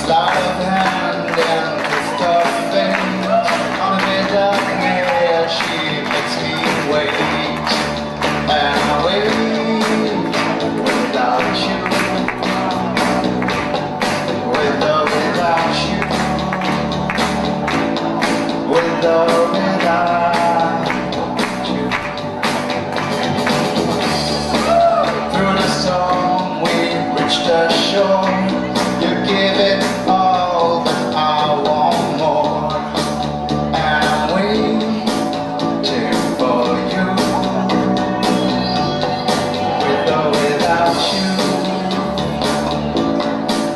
Sleight of hand and twist of fate. On a bed of nails, she makes me wait. And I wait without you. With or without you. With or without you. Through the storm we reached the shore. You give it all, but I want more. And I'm waiting for you. With or without you.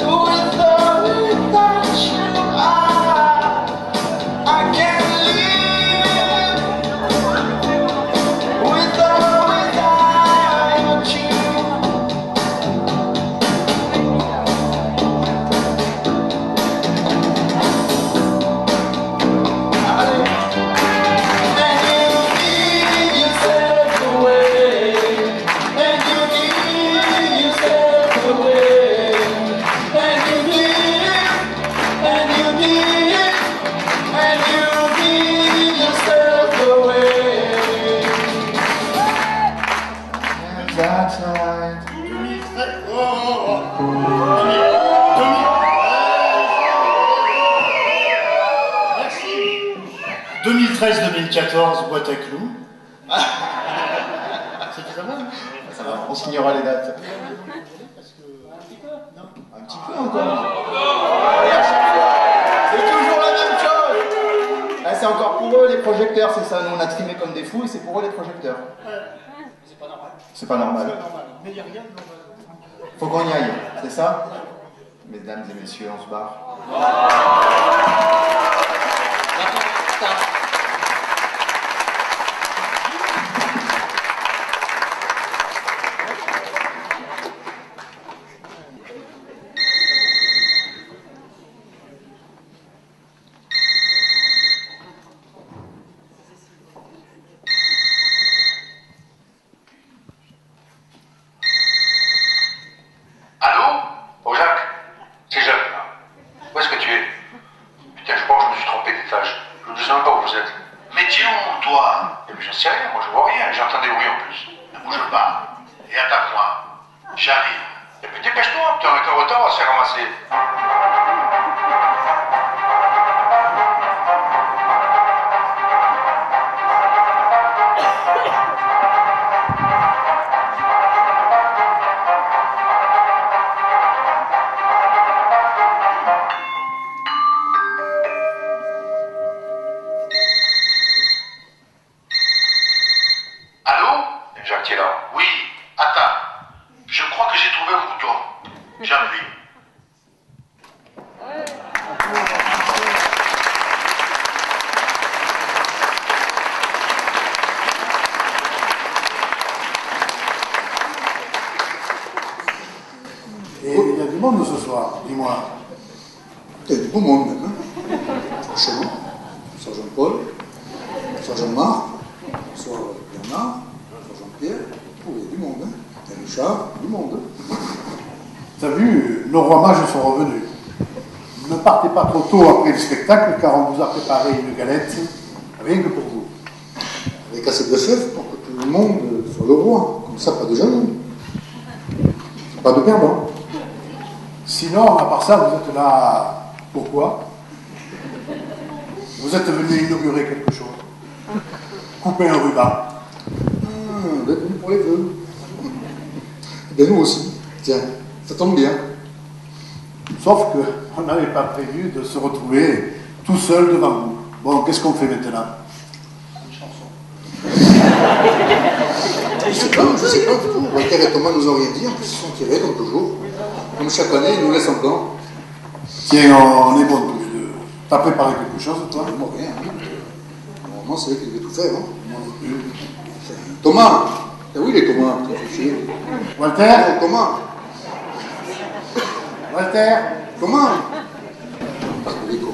With or without you, I can't live. With or without you. And you give yourself away. And you give yourself away. And you give, and you give, and you give yourself away. And that's right. 2013-2014, boîte à clous. Ça va, hein? Ça va, on signera les dates. Un petit peu encore. C'est toujours la même chose. Ah, c'est encore pour eux les projecteurs, c'est ça. Nous on a trimé comme des fous et c'est pour eux les projecteurs. C'est pas normal. C'est pas normal. Mais il y a rien de Faut qu'on y aille, c'est ça? Mesdames et messieurs, on se barre. Allô? Oh Jacques, c'est Jacques là. Où est-ce que tu es? Putain, je crois que je me suis trompé d'étage. Je ne sais même pas où vous êtes. Mais tu es où, toi? Eh bien, j'en sais rien, moi je vois rien, j'entends des bruits en plus. Ne bouge pas. Et attends-moi. J'arrive. Et puis dépêche-toi, putain, on est en retard, on va se faire ramasser. Allô? Jacques, tu es là? Oui, attends. Je crois que j'ai trouvé un bouton. J'appuie. Et il y a du monde ce soir, dis-moi. Il y a du beau monde même. Hein. Franchement, Sir Jean-Paul, Sir Jean-Marc, Sir Bernard, Sir Jean-Pierre, oh, il y a du monde. Hein. Il y a Richard, du monde. T'as vu, nos rois mages sont revenus. Ne partez pas trop tôt après le spectacle, car on vous a préparé une galette, rien que pour vous. Avec assez de fèves pour que tout le monde soit le roi. Comme ça, pas de jaloux. Pas de perdants. Sinon, à part ça, vous êtes là... Pourquoi? Vous êtes venu inaugurer quelque chose. Couper un ruban. Vous êtes venu pour les vœux. Et bien nous aussi. Tiens, ça tombe bien. Sauf qu'on n'avait pas prévu de se retrouver tout seul devant vous. Bon, qu'est-ce qu'on fait maintenant? Une chanson. Je sais pas du tout. Walter et Thomas nous ont rien dit, en plus ils sont tirés, comme toujours. Comme chaque année, ils nous laissent encore. Tiens, on est bons tous les deux. T'as préparé quelque chose, toi? Moi, rien. Normalement, c'est eux qui devaient tout faire. Hein. Moi non plus. Thomas! Ah oui, les Thomas, petit Walter? Non, Thomas! Walter? Thomas! Parce que les cons.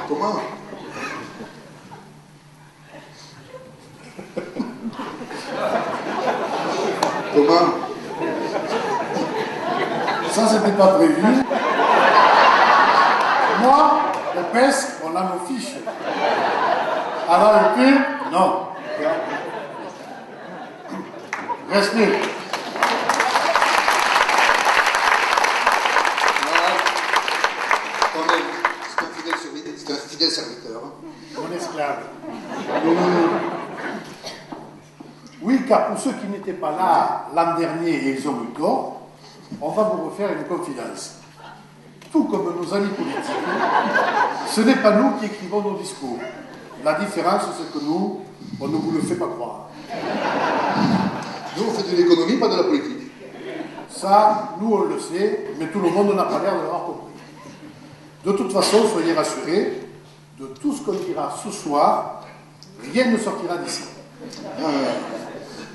Comment? Comment? Ça, c'était pas prévu. Moi, au PES, on a nos fiches. À l'AEP, non. Respect. Quand même, c'est un fidèle serviteur. Mon esclave. Oui, car pour ceux qui n'étaient pas là l'an dernier et ils ont eu tort, on va vous refaire une confidence. Tout comme nos amis politiques, ce n'est pas nous qui écrivons nos discours. La différence, c'est que nous, on ne vous le fait pas croire. Nous, on fait de l'économie, pas de la politique. Ça, nous, on le sait, mais tout le monde n'a pas l'air de l'avoir compris. De toute façon, soyez rassurés, de tout ce qu'on dira ce soir, rien ne sortira d'ici.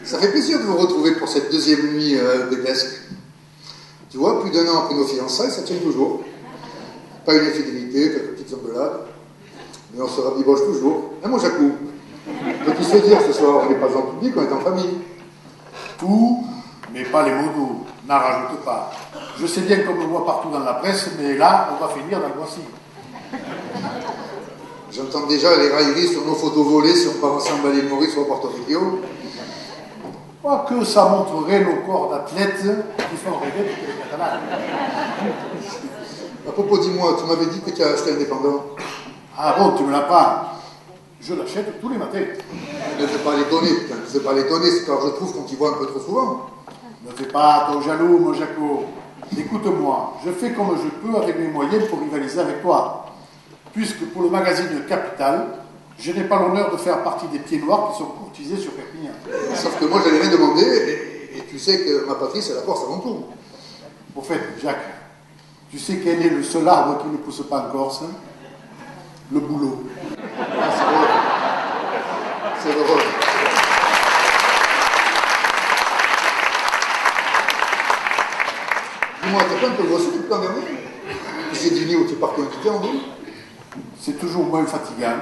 Ça fait plaisir de vous retrouver pour cette deuxième nuit de Guesque. Tu vois, plus d'un an après nos fiançailles, ça tient toujours. Pas une infidélité, quelques petites engueulades, mais on se rabiboche toujours. Hein, mon Jacou? Peux-tu se dire ce soir, on n'est pas en public, on est en famille. Tout, mais pas les mots doux. N'en rajoute pas. Je sais bien qu'on me voit partout dans la presse, mais là, on va finir dans le voici. J'entends déjà les railleries sur nos photos volées si on part ensemble à l'île Maurice ou à Porto Rico. Quoique ça montrerait nos corps d'athlètes qui font rêver toutes les Catalans. À propos, dis-moi, tu m'avais dit que tu as acheté Indépendant. Ah bon, tu me l'apprends. Je l'achète tous les matins. Ne fais pas les donner, putain, ne fais pas les donner, c'est car je trouve qu'on t'y voit un peu trop souvent. Ne fais pas ton jaloux, mon Jaco. Écoute-moi, je fais comme je peux avec mes moyens pour rivaliser avec toi. Puisque pour le magazine Capital, je n'ai pas l'honneur de faire partie des pieds noirs qui sont courtisés sur Perpignan. Sauf que moi, je n'avais rien demandé, et tu sais que ma patrie, c'est la Corse avant tout. Au fait, Jacques, tu sais quel est le seul arbre qui ne pousse pas en Corse? Le boulot. Ah, c'est drôle. C'est drôle. Dis-moi, t'as pas un peu grossi depuis l'an dernier? J'ai dîné où tu partais un en ville? C'est toujours moins fatigant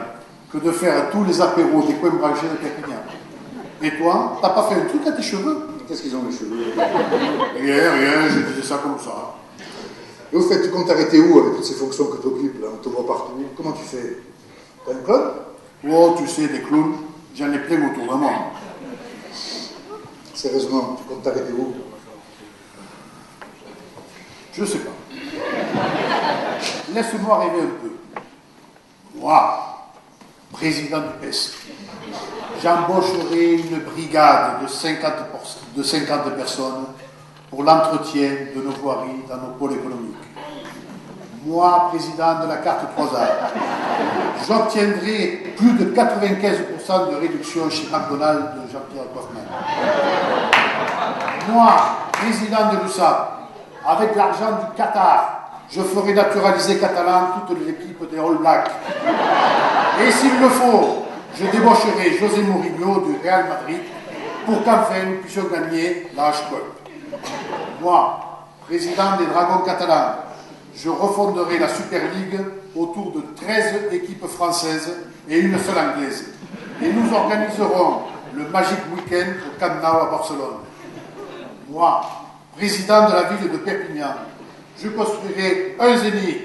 que de faire tous les apéros des coins branchés de Perpignan. Et toi, t'as pas fait un truc à tes cheveux? Qu'est-ce qu'ils ont, les cheveux? Rien, je disais ça comme ça. Et au fait, tu comptes t'arrêter où avec toutes ces fonctions que tu occupes, là? On te voit partout. Comment tu fais? T'as un clone? Oh, tu sais, des clowns, j'en ai plein autour de moi. Sérieusement, tu comptes t'arrêter où? Je sais pas. Laisse-moi rêver un peu. Moi, président du PES, j'embaucherai une brigade de 50 personnes pour l'entretien de nos voiries dans nos pôles économiques. Moi, président de la carte 3A, j'obtiendrai plus de 95% de réduction chez McDonald's de Jean-Pierre Kaufmann. Moi, président de l'USAP, avec l'argent du Qatar, je ferai naturaliser catalan toute l'équipe des All Blacks. Et s'il le faut, je débaucherai José Mourinho du Real Madrid pour qu'enfin nous puissions gagner la H-Cup. Moi, président des Dragons catalans, je refonderai la Super League autour de 13 équipes françaises et une seule anglaise. Et nous organiserons le Magic Weekend au Camp Nou à Barcelone. Moi, président de la ville de Perpignan, je construirai un zénith,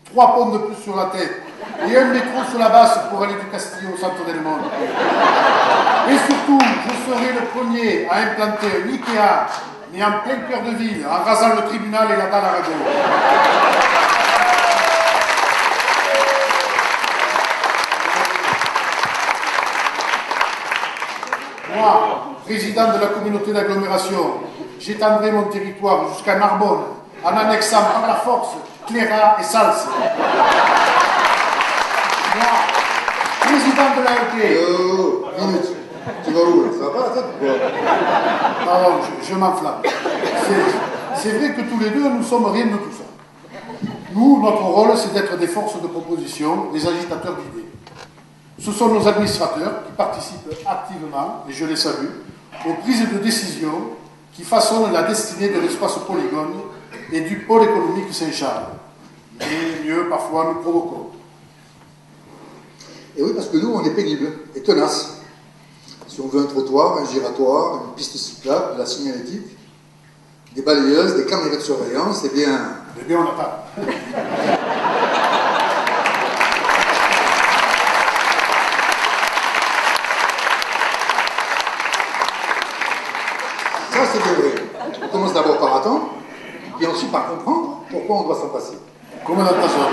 3 ponts de plus sur la tête et un métro sur la basse pour aller du Castillo au centre del monde. Et surtout, je serai le premier à implanter un Ikea, mais en plein cœur de ville, en rasant le tribunal et la dalle à radeau. Moi, président de la communauté d'agglomération, j'étendrai mon territoire jusqu'à Narbonne, en annexant par la force Cléra et Sals. Moi, président de l'AEP. Minute. Tu vas où là? Ça va pas la tête ou quoi? Pardon, je m'enflamme. C'est vrai que tous les deux, nous sommes rien de tout ça. Nous, notre rôle, c'est d'être des forces de proposition, des agitateurs d'idées. Ce sont nos administrateurs qui participent activement, et je les salue, aux prises de décision qui façonnent la destinée de l'espace Polygone et du pôle économique Saint-Charles. Mais mieux, parfois, nous provoquons. Et oui, parce que nous, on est pénible et tenace. Si on veut un trottoir, un giratoire, une piste cyclable, de la signalétique, des balayeuses, des caméras de surveillance, eh bien... Eh bien, on n'a pas. Ça, c'est bien vrai. On commence d'abord par attendre, puis ensuite par comprendre pourquoi on doit s'en passer. Comment on a pas ça?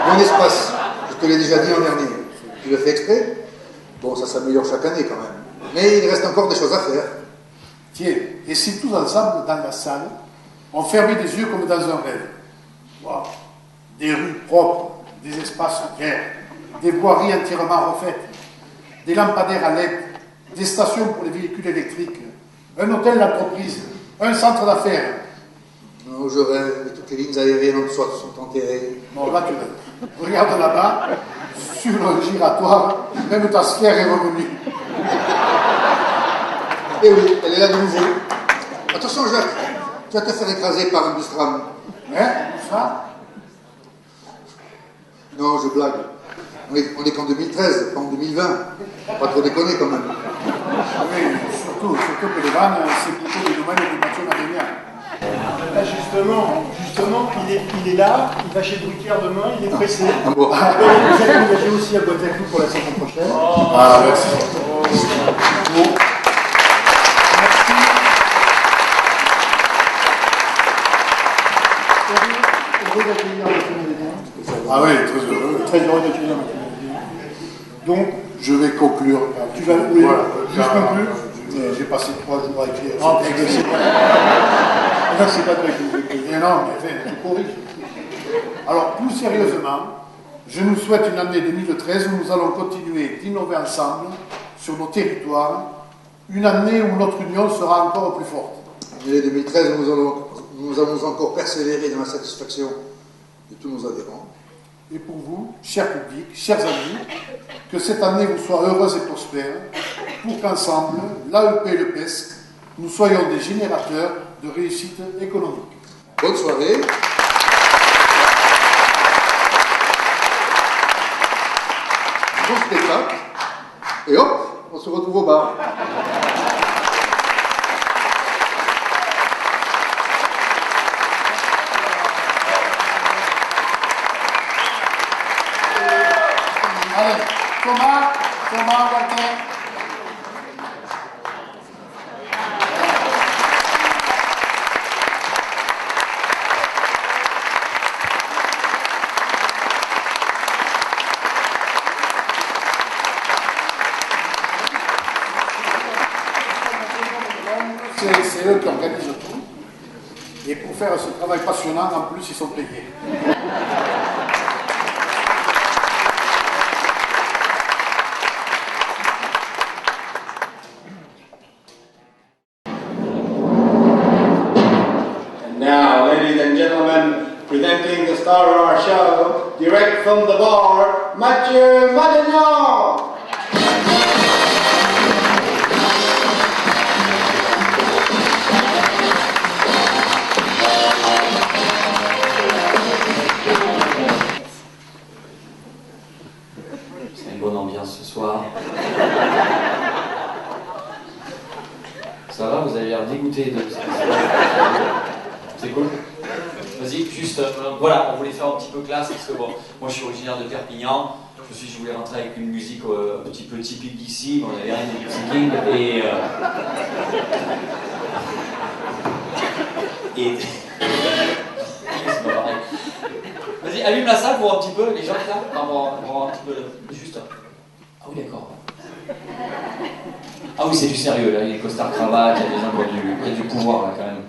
Mon espace, je te l'ai déjà dit l'an dernier. Tu le fais exprès? Bon, ça s'améliore chaque année quand même. Mais il reste encore des choses à faire. Tiens, et si tous ensemble, dans la salle, on fermait des yeux comme dans un rêve? Wow. Des rues propres, des espaces verts, des voiries entièrement refaites, des lampadaires à LED, des stations pour les véhicules électriques, un hôtel d'entreprise, un centre d'affaires. Non, je rêve, mais toutes les lignes aériennes en dessous sont enterrées. Bon, là, tu rêves. Regarde là-bas, sur le giratoire, même ta sphère est revenue. Eh oui, elle est là de nouveau. Attention, Jacques, tu vas te faire écraser par un bus tram. Hein? Ça? Non, je blague. On est qu'en 2013, pas en 2020. Pas trop déconner quand même. Oui, surtout que les vannes, c'est plutôt le domaine du Mathieu Madénian. Là, justement, il est là, il va chez Drucker demain, il est pressé. Ah bon. Vous êtes engagé aussi à boîte à coups pour la saison prochaine. Ah, merci. Bon. Merci. Heureux d'accueillir Mathieu Madénian. Ah oui, très heureux. Très heureux d'accueillir Mathieu Madénian. Donc, Je vais conclure. tu vas oui, Voilà. juste conclure. J'ai passé 3 jours à écrire. Ah, ce texte. Non, c'est pas toi qui nous écris. Mais non, mais enfin, tu corriges. Alors, plus sérieusement, je nous souhaite une année 2013 où nous allons continuer d'innover ensemble sur nos territoires, une année où notre union sera encore plus forte. En année 2013, nous allons encore persévérer dans la satisfaction de tous nos adhérents. Et pour vous, chers publics, chers amis, que cette année vous soit heureuse et prospère, pour qu'ensemble, l'AEP et le PESC, nous soyons des générateurs de réussite économique. Bonne soirée. Bon spectacle. Et hop, on se retrouve au bar. Allez, Thomas, Walter. C'est eux qui organisent tout. Et pour faire ce travail passionnant, en plus, ils sont payés. Now, ladies and gentlemen, presenting the star of our show, direct from the bar, Mathieu Madénian! C'est une bonne ambiance ce soir. Ça va, vous avez l'air dégoûté de ça. C'est cool. Vas-y, juste, voilà, on voulait faire un petit peu classe parce que bon, moi je suis originaire de Perpignan. Je voulais rentrer avec une musique un petit peu typique d'ici. On avait rien de Gypsy King et c'est pas pareil. Vas-y, allume la salle pour un petit peu, les gens là, pour voir un petit peu juste. Ah oui, d'accord. Ah oui, c'est du sérieux, là, il y a des costards cravates, il y a des gens qui ont du pouvoir, là, quand même.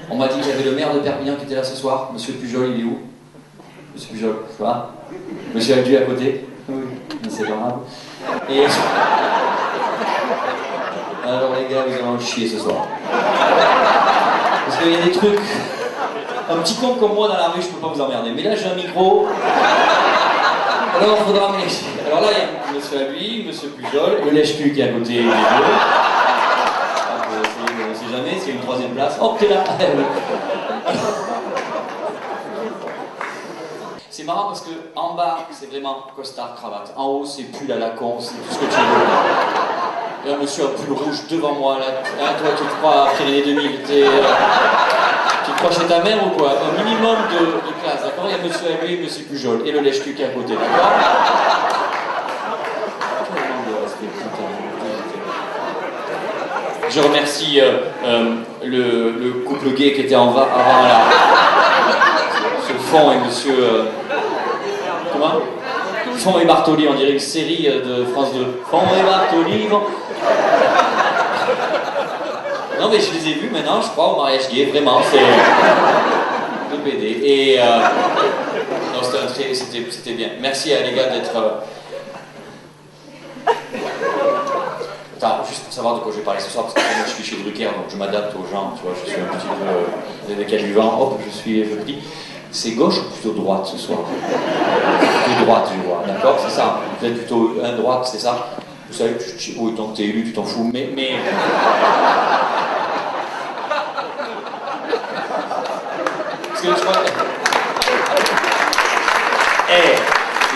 On m'a dit qu'il y avait le maire de Perpignan qui était là ce soir. Monsieur Pujol, il est où? Monsieur Pujol, ça va? Monsieur Aldu à côté? Oui, c'est adorable. Et... Alors les gars, vous allez en chier ce soir. Parce qu'il y a des trucs... Un petit con comme moi dans la rue, je peux pas vous emmerder. Mais là, j'ai un micro... Alors, il faudra m'expliquer. Alors là, il y a monsieur Aldu, monsieur Pujol, le lèche-cul qui est à côté des deux. On sait jamais, s'il y a une troisième place. Hop, t'es là. c'est marrant parce que en bas, c'est vraiment costard, cravate. En haut, c'est pull à la con, c'est tout ce que tu veux. Il y a un monsieur à pull rouge devant moi, là. Hein, toi, tu te crois à Pyrénées 2000, tu te crois chez ta mère ou quoi? Un minimum de classe, d'accord? Il y a monsieur à lui, monsieur Pujol, et le lèche-cul qui est à côté, d'accord? Je remercie le couple gay qui était avant là. Ce Fond et monsieur... comment? Fond et Bartoli, on dirait une série de France 2. Fond et Bartoli, bon. Non mais je les ai vus maintenant, je crois, au mariage gay, vraiment, c'est... de BD. Et... non, c'était bien. Merci à les gars d'être... Attends, juste pour savoir de quoi je vais parler ce soir, parce que moi je suis chez Drucker, donc je m'adapte aux gens, tu vois, je suis un petit peu décalé du vent, hop, je dis, c'est gauche ou plutôt droite ce soir? Plutôt droite, je vois, d'accord, c'est ça, vous êtes plutôt un droite, c'est ça? Vous savez, oui, tant que t'es élu, tu t'en fous, mais... Parce que je crois...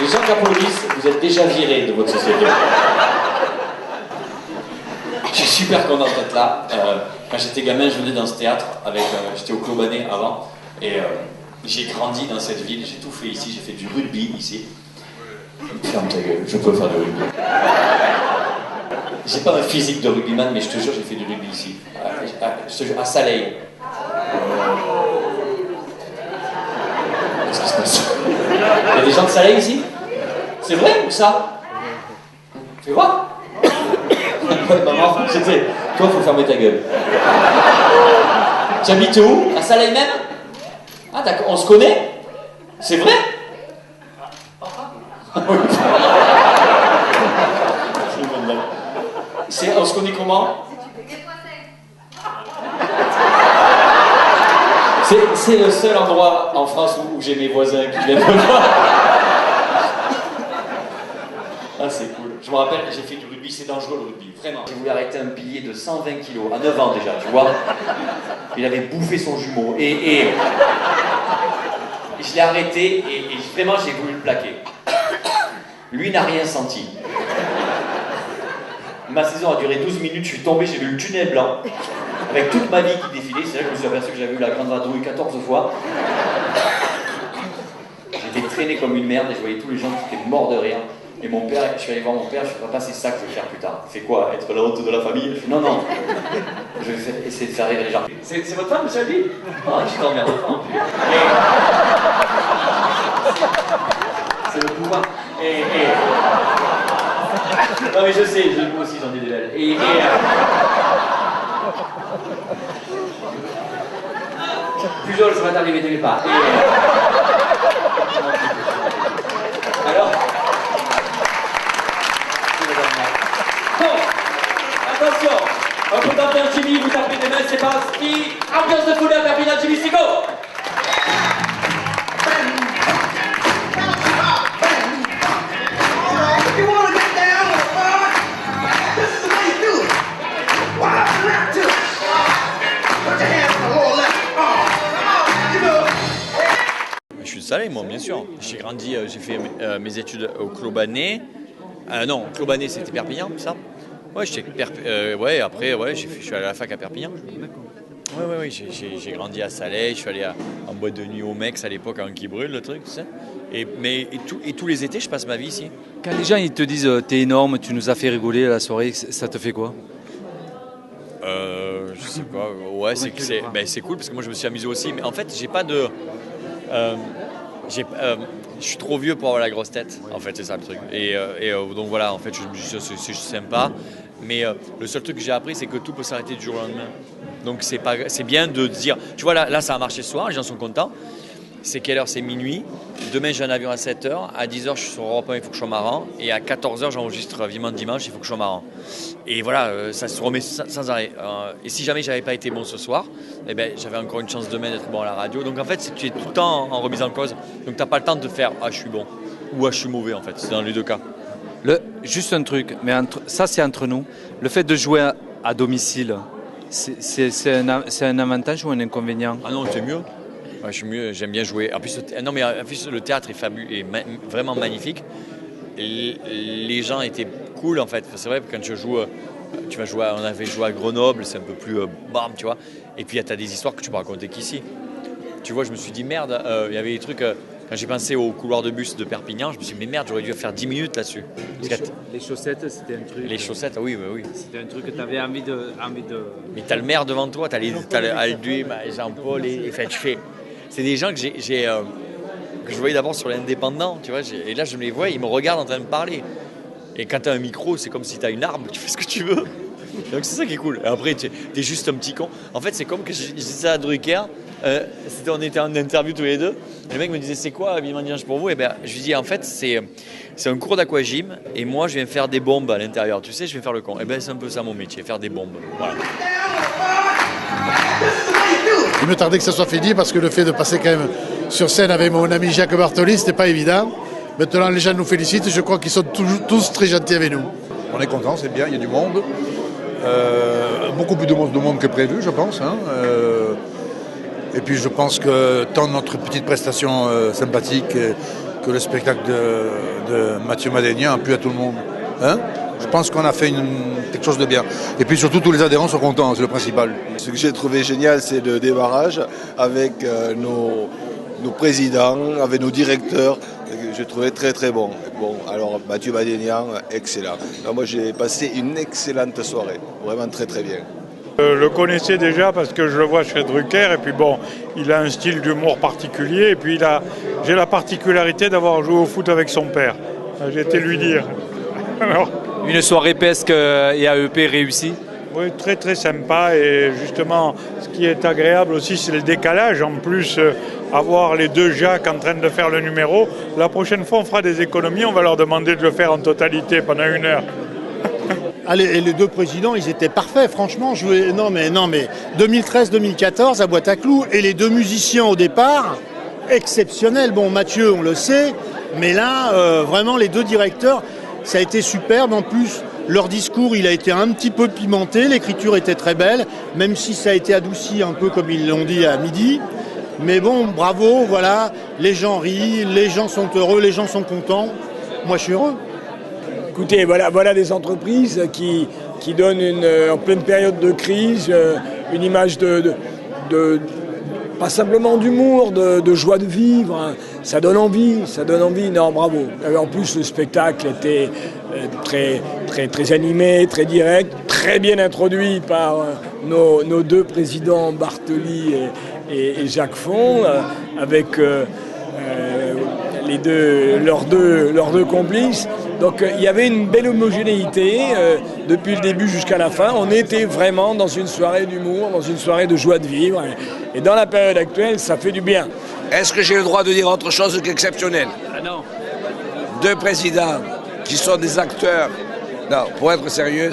les gens qui applaudissent, vous êtes déjà virés de votre société. Je suis super content d'être là. Quand j'étais gamin, je venais dans ce théâtre, j'étais au Clobané avant, et j'ai grandi dans cette ville, j'ai tout fait ici, j'ai fait du rugby ici. Ferme ta gueule, je peux faire du rugby. J'ai pas un physique de rugbyman, mais je te jure, j'ai fait du rugby ici. À Saleil. Qu'est-ce qui se passe? Il y a des gens de Saleil ici? C'est vrai ou ça? Tu vois? Ouais, maman, c'était... Toi, faut fermer ta gueule. Tu habites où? À Saleil même? Ah d'accord, on se connaît? C'est vrai? On se connaît comment? C'est le seul endroit en France où j'ai mes voisins qui viennent me voir. Ah, c'est cool. Je me rappelle, j'ai fait du rugby, c'est dangereux le rugby, vraiment. J'ai voulu arrêter un pilier de 120 kilos, à 9 ans déjà, tu vois. Il avait bouffé son jumeau. Et je l'ai arrêté et vraiment j'ai voulu le plaquer. Lui n'a rien senti. Ma saison a duré 12 minutes, je suis tombé, j'ai vu le tunnel blanc. Avec toute ma vie qui défilait, c'est là que je me suis aperçu que j'avais eu la grande vadrouille 14 fois. J'étais traîné comme une merde et je voyais tous les gens qui étaient morts de rire. Et mon père, je suis allé voir mon père, je suis papa, c'est ça que je vais faire plus tard. C'est quoi? Être la honte de la famille? Je fais non, non. Je vais essayer de faire rire les gens. C'est votre femme, monsieur Albi? Oh, je t'emmerde pas non plus. C'est le pouvoir. Non mais je sais, moi aussi j'en ai des belles. Pujol, ça va t'arriver, t'aimais pas. Alors bon, attention, on peut taper un Jimmy, vous tapez des mains, c'est parti. Ambiance de foule à Perpignan, Jimmy, c'est go. Je suis de Saleil, moi, bien sûr. J'ai grandi, j'ai fait mes études au Clobané. Non, Clobané, c'était Perpignan, ça. Ouais, je suis allé à la fac à Perpignan. Ouais, j'ai grandi à Saleil, je suis allé en boîte de nuit au Mex à l'époque, en qui brûle, le truc, tu sais. Et tous les étés, je passe ma vie ici. Quand les gens ils te disent t'es énorme, tu nous as fait rigoler à la soirée, ça te fait quoi? Je sais pas, ouais, c'est cool parce que moi je me suis amusé aussi, mais en fait j'ai pas de... je suis trop vieux pour avoir la grosse tête, en fait, c'est ça le truc. Et donc voilà, en fait, c'est sympa. Mais le seul truc que j'ai appris, c'est que tout peut s'arrêter du jour au lendemain. Donc c'est bien de dire, tu vois, là ça a marché ce soir, les gens sont contents. C'est quelle heure? C'est minuit. Demain, j'ai un avion à 7h. À 10h, je suis sur Europe 1, il faut que je sois marrant. Et à 14h, j'enregistre Vivement Dimanche, il faut que je sois marrant. Et voilà, ça se remet sans arrêt. Et si jamais j'avais pas été bon ce soir, eh ben, j'avais encore une chance demain d'être bon à la radio. Donc en fait, tu es tout le temps en remise en cause. Donc tu n'as pas le temps de faire « Ah, je suis bon » ou « Ah, je suis mauvais » en fait. C'est dans les deux cas. Juste un truc, mais ça c'est entre nous. Le fait de jouer à domicile, c'est un avantage ou un inconvénient? Ah non, c'est mieux. Ouais, je suis mieux, j'aime bien jouer. En plus, non, mais en plus, le théâtre est fabuleux, vraiment magnifique. Et les gens étaient cool en fait. C'est vrai que quand je joue, tu vas jouer, on avait joué à Grenoble, c'est un peu plus bam, tu vois. Et puis tu as des histoires que tu peux raconter qu'ici. Tu vois, je me suis dit merde, il y avait des trucs. Quand j'ai pensé au couloir de bus de Perpignan, je me suis dit mais merde, j'aurais dû faire 10 minutes là-dessus. Les chaussettes, c'était un truc. Les chaussettes, oui, oui. C'était un truc que tu avais envie de. Mais t'as le maire devant toi, t'as Alduin, Jean-Paul, enfin, tu fais. C'est des gens que que je voyais d'abord sur l'Indépendant, tu vois, et là je les vois, ils me regardent en train de parler. Et quand tu as un micro, c'est comme si tu as une arme, tu fais ce que tu veux. Donc c'est ça qui est cool. Et après, tu es juste un petit con. En fait, c'est comme que je disais ça à Drucker, on était en interview tous les deux, et le mec me disait c'est quoi l'habillement de dimanche pour vous? Et ben, je lui dis en fait, c'est un cours d'aquagym, et moi je viens faire des bombes à l'intérieur, tu sais, je viens faire le con. Et ben c'est un peu ça mon métier, faire des bombes. Voilà. Il me tardait que ça soit fini parce que le fait de passer quand même sur scène avec mon ami Jacques Bartoli, c'était pas évident. Maintenant, les gens nous félicitent. Je crois qu'ils sont tous très gentils avec nous. On est content, c'est bien, il y a du monde. Beaucoup plus de monde que prévu, je pense. Hein. Et puis je pense que tant notre petite prestation sympathique que le spectacle de Mathieu Madénian a plu à tout le monde. Hein. Je pense qu'on a fait quelque chose de bien. Et puis surtout, tous les adhérents sont contents, c'est le principal. Ce que j'ai trouvé génial, c'est le démarrage avec nos présidents, avec nos directeurs. Je trouvais très très bon. Bon, alors Mathieu Madénian, excellent. Alors, moi j'ai passé une excellente soirée, vraiment très très bien. Je le connaissais déjà parce que je le vois chez Drucker et puis bon, il a un style d'humour particulier et puis j'ai la particularité d'avoir joué au foot avec son père. J'ai été lui dire. Alors, une soirée pesque et AEP réussie? Oui, très très sympa et justement ce qui est agréable aussi c'est le décalage. En plus, avoir les deux Jacques en train de faire le numéro, la prochaine fois on fera des économies, on va leur demander de le faire en totalité pendant 1 heure. Allez, et les deux présidents, ils étaient parfaits, franchement. Non mais 2013-2014 à Boîte-à-Clous et les deux musiciens au départ, exceptionnels. Bon, Mathieu, on le sait, mais là, vraiment les deux directeurs, ça a été superbe. En plus, leur discours, il a été un petit peu pimenté, l'écriture était très belle, même si ça a été adouci un peu comme ils l'ont dit à midi. Mais bon, bravo, voilà, les gens rient, les gens sont heureux, les gens sont contents. Moi, je suis heureux. Écoutez, voilà des entreprises qui donnent en pleine période de crise une image de pas simplement d'humour, de joie de vivre. Hein. Ça donne envie. Non, bravo. En plus, le spectacle était très, très, très animé, très direct, très bien introduit par nos deux présidents, Bartoli et Jacques Font, avec leurs deux complices. Donc il y avait une belle homogénéité depuis le début jusqu'à la fin. On était vraiment dans une soirée d'humour, dans une soirée de joie de vivre. Et dans la période actuelle, ça fait du bien. Est-ce que j'ai le droit de dire autre chose qu'exceptionnel? Ah non. Deux présidents qui sont des acteurs. Non, pour être sérieux,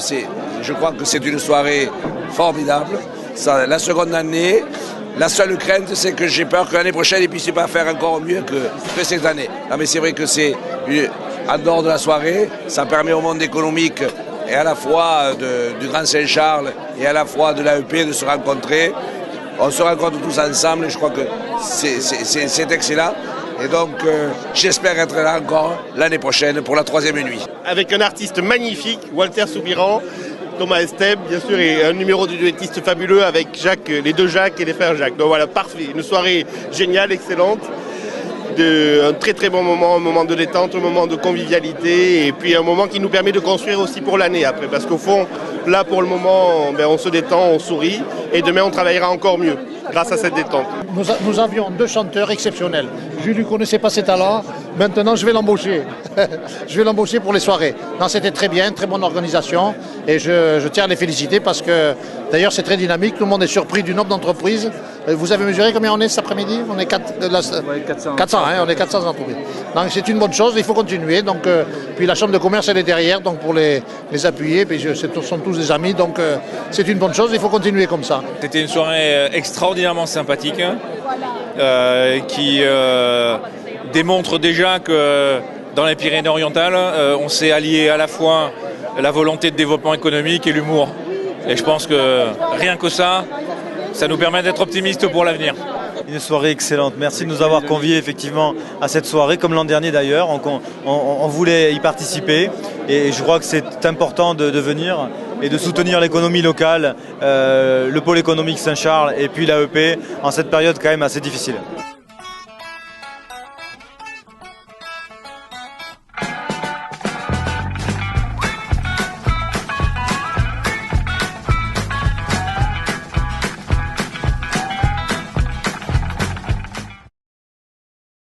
je crois que c'est une soirée formidable. La seconde année, la seule crainte, c'est que j'ai peur que l'année prochaine, ils ne puissent pas faire encore mieux que cette année. Non, mais c'est vrai que en dehors de la soirée, ça permet au monde économique et à la fois du Grand Saint-Charles et à la fois de l'AEP de se rencontrer. On se rencontre tous ensemble et je crois que c'est excellent. Et donc, j'espère être là encore l'année prochaine pour la 3e nuit. Avec un artiste magnifique, Walter Soubiran, Thomas Esteb, bien sûr, et un numéro de duettiste fabuleux avec les deux Jacques et les frères Jacques. Donc voilà, parfait. Une soirée géniale, excellente. Un très très bon moment, un moment de détente, un moment de convivialité et puis un moment qui nous permet de construire aussi pour l'année après parce qu'au fond, là pour le moment, on se détend, on sourit et demain on travaillera encore mieux grâce à cette détente. Nous avions 2 chanteurs exceptionnels. Je ne lui connaissais pas ces talents, maintenant je vais l'embaucher. Je vais l'embaucher pour les soirées. Non, c'était très bien, très bonne organisation et je tiens à les féliciter parce que d'ailleurs c'est très dynamique, tout le monde est surpris du nombre d'entreprises. Vous avez mesuré combien on est cet après-midi? On est 400, hein, on est 400 entreprises. Donc c'est une bonne chose, il faut continuer. Donc, puis la chambre de commerce elle est derrière donc pour les appuyer, puis ce sont tous des amis, donc c'est une bonne chose, il faut continuer comme ça. C'était une soirée extraordinairement sympathique qui démontre déjà que dans les Pyrénées-Orientales, on s'est allié à la fois la volonté de développement économique et l'humour. Et je pense que rien que ça nous permet d'être optimistes pour l'avenir. Une soirée excellente. Merci de nous avoir conviés effectivement à cette soirée, comme l'an dernier d'ailleurs. On voulait y participer et je crois que c'est important de venir et de soutenir l'économie locale, le pôle économique Saint-Charles et puis l'AEP en cette période quand même assez difficile.